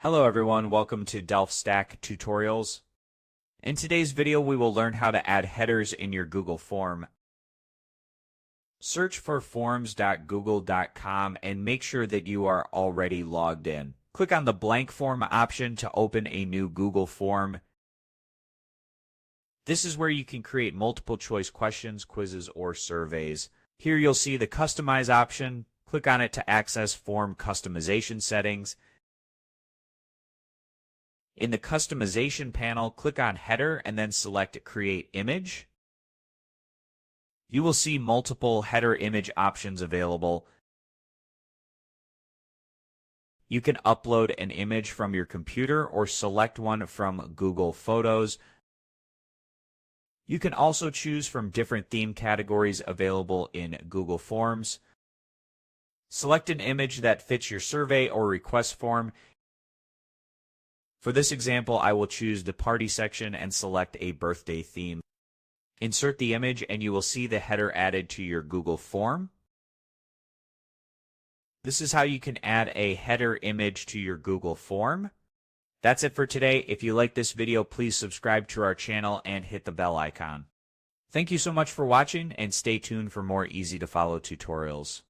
Hello everyone, welcome to Delft Stack Tutorials. In today's video we will learn how to add headers in your Google form. Search for forms.google.com and make sure that you are already logged in. Click on the blank form option to open a new Google form. This is where you can create multiple choice questions, quizzes, or surveys. Here you'll see the Customize option. Click on it to access form customization settings. In the Customization panel, click on Header and then select Create Image. You will see multiple header image options available. You can upload an image from your computer or select one from Google Photos. You can also choose from different theme categories available in Google Forms. Select an image that fits your survey or request form. For this example, I will choose the party section and select a birthday theme. Insert the image and you will see the header added to your Google form. This is how you can add a header image to your Google form. That's it for today. If you like this video, please subscribe to our channel and hit the bell icon. Thank you so much for watching and stay tuned for more easy to follow tutorials.